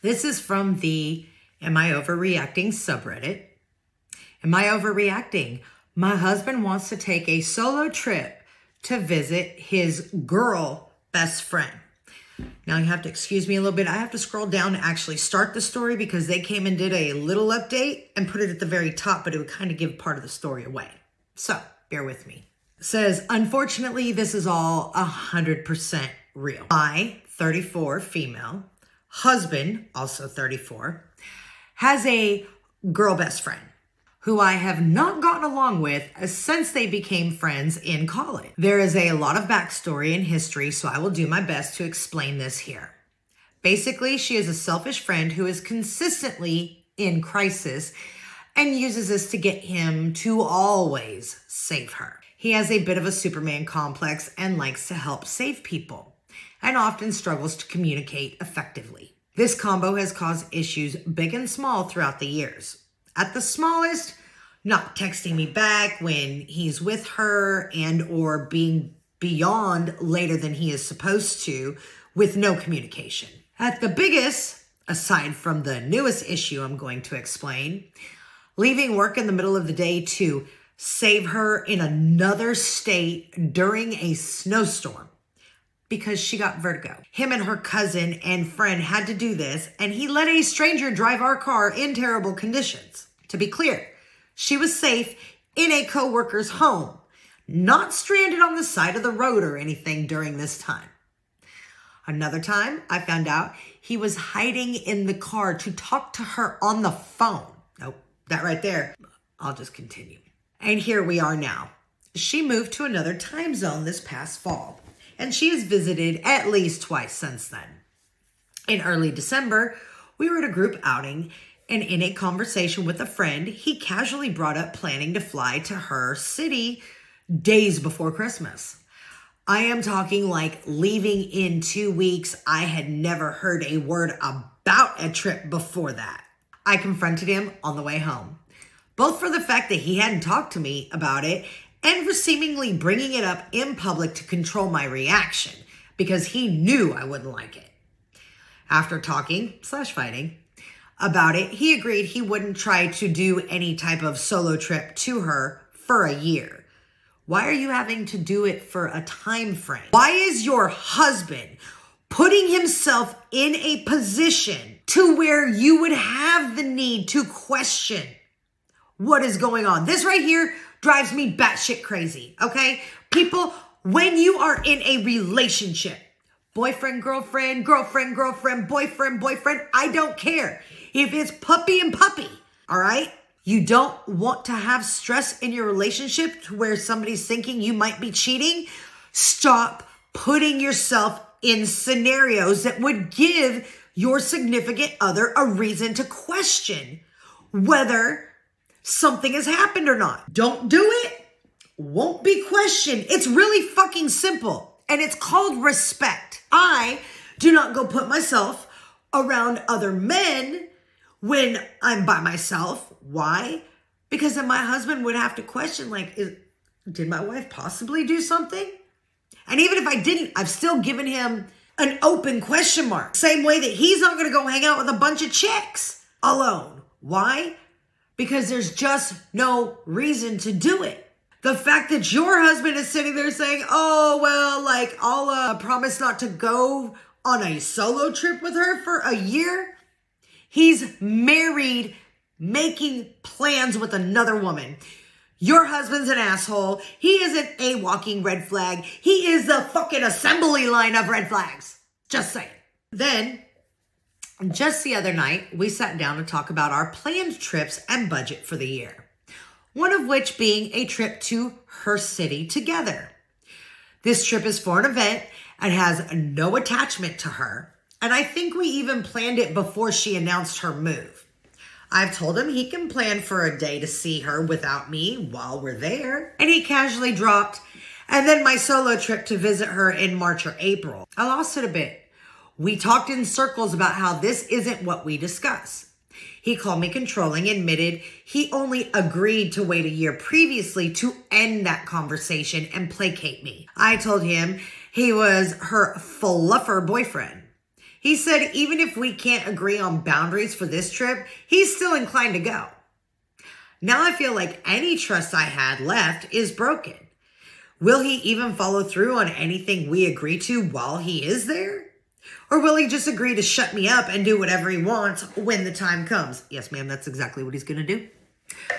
This is from the Am I Overreacting subreddit. Am I overreacting? My husband wants to take a solo trip to visit his girl best friend. Now you have to excuse me a little bit. I have to scroll down to actually start the story because they came and did a little update and put it at the very top, but it would kind of give part of the story away. So bear with me. It says, unfortunately, this is all 100% real. I, 34, female, husband, also 34, has a girl best friend who I have not gotten along with since they became friends in college. There is a lot of backstory and history, so I will do my best to explain this here. Basically, she is a selfish friend who is consistently in crisis and uses this to get him to always save her. He has a bit of a Superman complex and likes to help save people, and often struggles to communicate effectively. This combo has caused issues big and small throughout the years. At the smallest, not texting me back when he's with her and or being beyond later than he is supposed to with no communication. At the biggest, aside from the newest issue I'm going to explain, leaving work in the middle of the day to save her in another state during a snowstorm because she got vertigo. Him and her cousin and friend had to do this, and he let a stranger drive our car in terrible conditions. To be clear, she was safe in a coworker's home, not stranded on the side of the road or anything during this time. Another time, I found out he was hiding in the car to talk to her on the phone. Nope, that right there. I'll just continue. And here we are now. She moved to another time zone this past fall, and she has visited at least twice since then. In early December, we were at a group outing, and in a conversation with a friend, he casually brought up planning to fly to her city days before Christmas. I am talking like leaving in 2 weeks. I had never heard a word about a trip before that. I confronted him on the way home, both for the fact that he hadn't talked to me about it and for seemingly bringing it up in public to control my reaction because he knew I wouldn't like it. After talking/fighting about it, he agreed he wouldn't try to do any type of solo trip to her for a year. Why are you having to do it for a time frame? Why is your husband putting himself in a position to where you would have the need to question what is going on? This right here drives me batshit crazy, okay? People, when you are in a relationship, boyfriend, girlfriend, girlfriend, girlfriend, boyfriend, boyfriend, I don't care. If it's puppy and puppy, all right? You don't want to have stress in your relationship to where somebody's thinking you might be cheating. Stop putting yourself in scenarios that would give your significant other a reason to question whether something has happened or not. Don't do it. Won't be questioned. It's really fucking simple. And it's called respect. I do not go put myself around other men when I'm by myself. Why? Because then my husband would have to question, like, did my wife possibly do something? And even if I didn't, I've still given him an open question mark. Same way that he's not going to go hang out with a bunch of chicks alone. Why? Because there's just no reason to do it. The fact that your husband is sitting there saying, oh, well, like, I'll promise not to go on a solo trip with her for a year. He's married, making plans with another woman. Your husband's an asshole. He isn't a walking red flag. He is the fucking assembly line of red flags. Just saying. Then, just the other night, we sat down to talk about our planned trips and budget for the year. One of which being a trip to her city together. This trip is for an event and has no attachment to her. And I think we even planned it before she announced her move. I've told him he can plan for a day to see her without me while we're there. And he casually dropped, and then my solo trip to visit her in March or April. I lost it a bit. We talked in circles about how this isn't what we discuss. He called me controlling, admitted he only agreed to wait a year previously to end that conversation and placate me. I told him he was her fluffer boyfriend. He said even if we can't agree on boundaries for this trip, he's still inclined to go. Now I feel like any trust I had left is broken. Will he even follow through on anything we agree to while he is there? Or will he just agree to shut me up and do whatever he wants when the time comes? Yes, ma'am, that's exactly what he's going to do.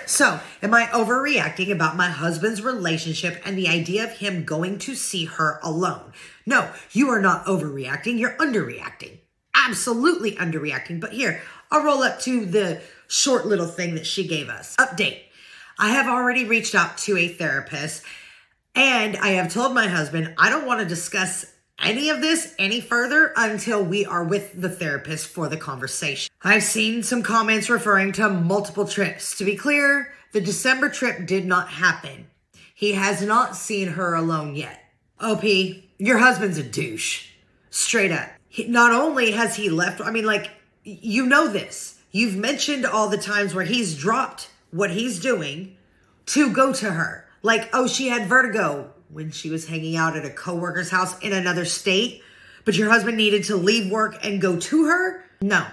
So, am I overreacting about my husband's relationship and the idea of him going to see her alone? No, you are not overreacting. You're underreacting. Absolutely underreacting. But here, I'll roll up to the short little thing that she gave us. Update. I have already reached out to a therapist and I have told my husband I don't want to discuss any of this any further until we are with the therapist for the conversation. I've seen some comments referring to multiple trips. To be clear, the December trip did not happen. He has not seen her alone yet. OP, your husband's a douche. Straight up. Not only has he left, you know this. You've mentioned all the times where he's dropped what he's doing to go to her. Like, oh, she had vertigo when she was hanging out at a coworker's house in another state, but your husband needed to leave work and go to her? No.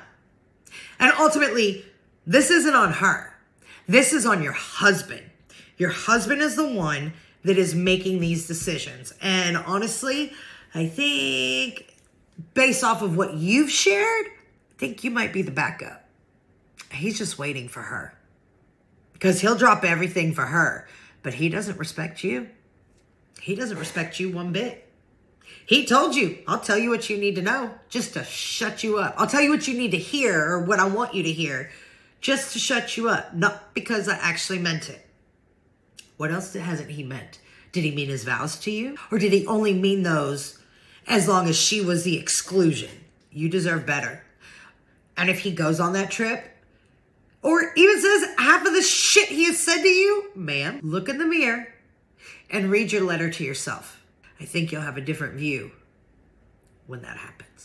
And ultimately, this isn't on her. This is on your husband. Your husband is the one that is making these decisions. And honestly, I think based off of what you've shared, I think you might be the backup. He's just waiting for her because he'll drop everything for her, but he doesn't respect you. He doesn't respect you one bit. He told you, I'll tell you what you need to know just to shut you up. I'll tell you what you need to hear or what I want you to hear just to shut you up. Not because I actually meant it. What else hasn't he meant? Did he mean his vows to you? Or did he only mean those as long as she was the exclusion? You deserve better. And if he goes on that trip or even says half of the shit he has said to you, ma'am, look in the mirror and read your letter to yourself. I think you'll have a different view when that happens.